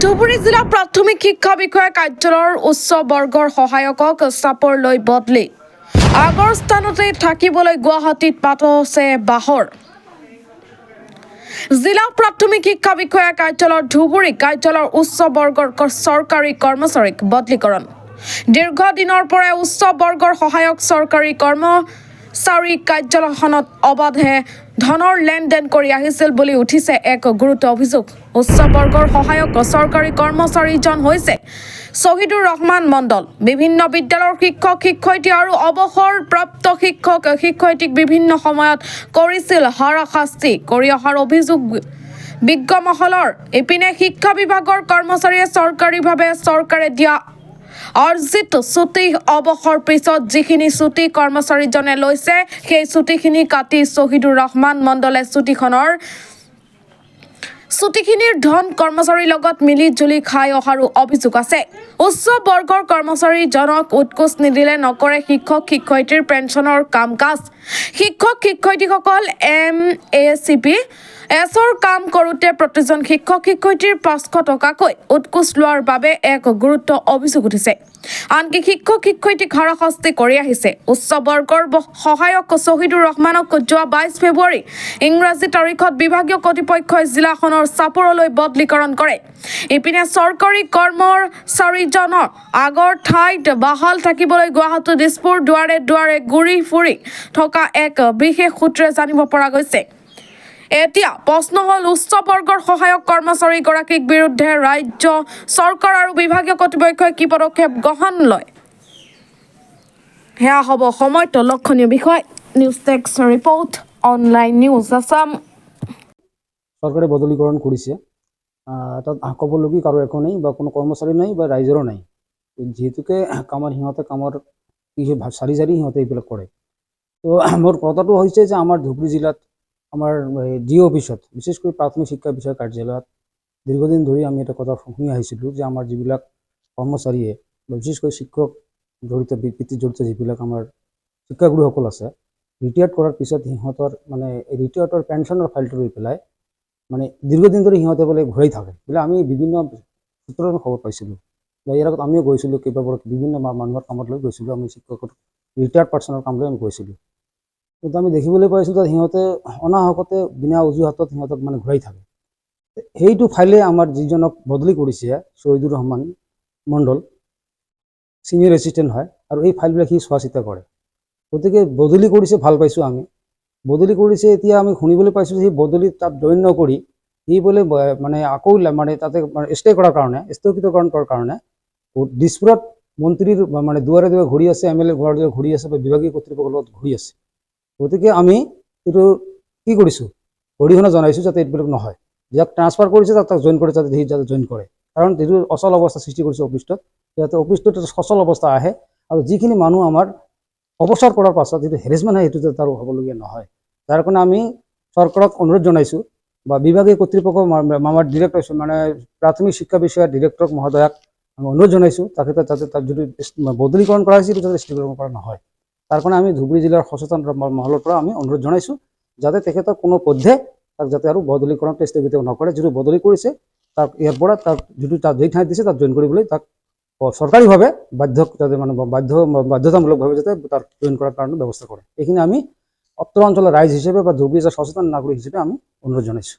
ধুবুৰী জিলা প্ৰাথমিক শিক্ষা বিষয়া কাৰ্যালয়ৰ উচ্চ বৰ্গৰ সহায়কক চাপৰলৈ বদলি আগৰ স্থানতে থাকিবলৈ গুৱাহাটীত পাতছে বাহৰ জিলা প্ৰাথমিক শিক্ষা বিষয়া কাৰ্যালয়ৰ ধুবুৰী কাৰ্যালয়ৰ উচ্চ বৰ্গৰ চৰকাৰী কৰ্মচাৰীক বদলিকৰণ দীৰ্ঘদিনৰ পৰা উচ্চ বৰ্গৰ সহায়ক চৰকাৰী কৰ্মচাৰী কাৰ্যালয়খনত অবাধে ধনৰ লেনদেন কৰি আহিছিল বুলি উঠিছে এক গুৰুত্ব অভিযোগ। উচ্চ বৰ্গৰ সহায়ক চৰকাৰী কৰ্মচাৰীজন হৈছে শহীদুৰ ৰহমান মণ্ডল। বিভিন্ন বিদ্যালয়ৰ শিক্ষক শিক্ষয়িত্ৰী আৰু অৱসৰপ্ৰাপ্ত শিক্ষক শিক্ষয়িত্ৰীক বিভিন্ন সময়ত কৰিছিল হাৰাশাস্তি কৰি অহাৰ অভিযোগ বিজ্ঞমহলৰ। ইপিনে শিক্ষা বিভাগৰ কৰ্মচাৰীয়ে চৰকাৰীভাৱে চৰকাৰে দিয়া অৰ্জিত ছুটি অৱসৰ পিছত যিখিনি ছুটি কৰ্মচাৰীজনে লৈছে সেই ছুটিখিনি কাটি শহীদুৰ ৰহমান মণ্ডলে ছুটিখিনিৰ ধন কৰ্মচাৰীৰ লগত মিলি জুলি খাই অহাৰো অভিযোগ আছে। উচ্চ বৰ্গৰ কৰ্মচাৰীজনক উৎকোচ নিদিলে নকৰে শিক্ষক শিক্ষয়িত্ৰীৰ পেঞ্চনৰ কাম কাজ। শিক্ষক শিক্ষয়িত্ৰীসকল MACPৰ কাম কৰোঁতে প্ৰতিজন শিক্ষক শিক্ষয়িত্ৰীৰ 500 টকাকৈ উৎকোচ লোৱাৰ বাবে এক গুৰুত্ব অভিযোগ উঠিছে। আনকি শিক্ষক শিক্ষয়িত্ৰীক হাৰাশাস্তি কৰি আহিছে। উচ্চ বৰ্গৰ সহায়ক শহীদুৰ ৰহমানক যোৱা 22 ফেব্ৰুৱাৰী ইংৰাজী তাৰিখত বিভাগীয় কৰ্তৃপক্ষই জিলাখনৰ চাপৰলৈ বদলিকৰণ কৰে। ইপিনে চৰকাৰী কৰ্মচাৰীজনৰ আগৰ ঠাইত বাহাল থাকিবলৈ গুৱাহাটী দিছপুৰ দুৱাৰে দুৱাৰে ঘূৰি ফুৰি থকা এক বিশেষ সূত্ৰে জানিব পৰা গৈছে। এতিয়া প্ৰশ্ন হ'ল উচ্চ বৰ্গৰ সহায়ক কৰ্মচাৰীগৰাকীৰ বিৰুদ্ধে ৰাজ্য চৰকাৰ আৰু বিভাগীয় কৰ্তৃপক্ষই কি পদক্ষেপ গ্ৰহণ লয়। সেয়া হ'ব সময়ত লক্ষণীয় বিষয়। নিউজ টেক্স ৰিপৰ্ট অনলাইন নিউজ আছাম। চৰকাৰে বদলীকৰণ কৰিছে, তাত ক'বলগীয়া কাৰো একো নাই বা কোনো কৰ্মচাৰী নাই বা ৰাইজৰো নাই। যিহেতুকে সিহঁতে কামৰ চাৰি সিহঁতে এইবিলাক কৰে। তো মোৰ কথাটো হৈছে যে আমাৰ ধুবুৰী জিলাত আমাৰ DO অফিচত বিশেষকৈ প্ৰাথমিক শিক্ষা বিষয়া কাৰ্যালয়ত দীৰ্ঘদিন ধৰি আমি এটা কথা শুনি আহিছিলোঁ যে আমাৰ যিবিলাক কৰ্মচাৰীয়ে বিশেষকৈ শিক্ষক বৃত্তিত জড়িত যিবিলাক আমাৰ শিক্ষাগুৰুসকল আছে, ৰিটায়াৰ্ড কৰাৰ পিছত সিহঁতৰ মানে ৰিটায়াৰ্ডৰ পেঞ্চনৰ ফাইলটো লৈ পেলাই মানে দীৰ্ঘদিন ধৰি সিহঁতে বোলে ঘূৰাই থাকে বোলে আমি বিভিন্ন সূত্ৰৰ খবৰ পাইছিলোঁ। বা ইয়াৰ আগত আমিও গৈছিলোঁ কেইবাবাৰো বিভিন্ন মানুহৰ কামত লৈ গৈছিলোঁ, আমি শিক্ষকৰ ৰিটায়াৰ্ড পাৰ্চনৰ কাম লৈ আমি গৈছিলোঁ। কিন্তু আমি দেখিবলৈ পাইছোঁ যে সিহঁতে অনাহকতে বিনা অজুহাতত সিহঁতক মানে ঘূৰাই থাকে। সেইটো ফাইলে আমাৰ যিজনক বদলি কৰিছে শহীদুৰ ৰহমান মণ্ডল ছিনিয়ৰ এছিষ্টেণ্ট হয় আৰু এই ফাইলবিলাক সি চোৱা চিতা কৰে। গতিকে বদলি কৰিছে ভাল পাইছোঁ আমি। বদলি কৰিছে এতিয়া আমি শুনিবলৈ পাইছোঁ যে সি বদলি তাত জইন নকৰি সি বোলে মানে আকৌ মানে তাতে ষ্টে কৰাৰ কাৰণে স্থগিতকৰণ কৰাৰ কাৰণে দিছপুৰত মন্ত্ৰীৰ মানে দুৱাৰে দুৱাৰে ঘূৰি আছে, MLA ঘূৰি ঘূৰি আছে বা বিভাগীয় কৰ্তৃপক্ষৰ লগত ঘূৰি আছে। গতিকে আমি এইটো কি কৰিছোঁ অৰিহণা জনাইছোঁ যাতে এইবিলাক নহয়। যাক ট্ৰান্সফাৰ কৰিছে তাক জইন কৰে যাতে যাতে জইন কৰে, কাৰণ যিটো অচল অৱস্থা সৃষ্টি কৰিছে অফিচটোত, যাতে অফিচটোত সচল অৱস্থা আহে আৰু যিখিনি মানুহ আমাৰ অৱসৰ কৰাৰ পাছত যিটো হেৰেছমেণ্ট হয় সেইটো যাতে তাৰ হ'বলগীয়া নহয়। তাৰ কাৰণে আমি চৰকাৰক অনুৰোধ জনাইছোঁ বা বিভাগীয় কৰ্তৃপক্ষ আমাৰ ডিৰেক্টৰ মানে প্ৰাথমিক শিক্ষা বিষয়াৰ ডিৰেক্টৰক মহোদয়াক আমি অনুৰোধ জনাইছোঁ তাতে তাক যদি বদলীকৰণ কৰা হৈছে যাতে স্থগিতকৰণ কৰা নহয়। তাৰ কাৰণে আমি ধুবুৰী জিলাৰ সচেতন মহলৰ পৰা আমি অনুৰোধ জনাইছোঁ যাতে তেখেতক কোনো পধ্যে তাক যাতে আৰু বদলীকৰণ স্থগিত নকৰে। যিটো বদলি কৰিছে তাক ইয়াৰ পৰা তাক যিটো তাক যেই ঠাইত দিছে তাক জইন কৰিবলৈ তাক চৰকাৰীভাৱে যাতে মানে বাধ্যতামূলকভাৱে যাতে তাক জইন কৰাৰ কাৰণে ব্যৱস্থা কৰে। এইখিনি আমি উত্তৰ অঞ্চলৰ ৰাইজ হিচাপে বা ধুবুৰী জিলাৰ সচেতন নাগৰিক হিচাপে আমি অনুৰোধ জনাইছোঁ।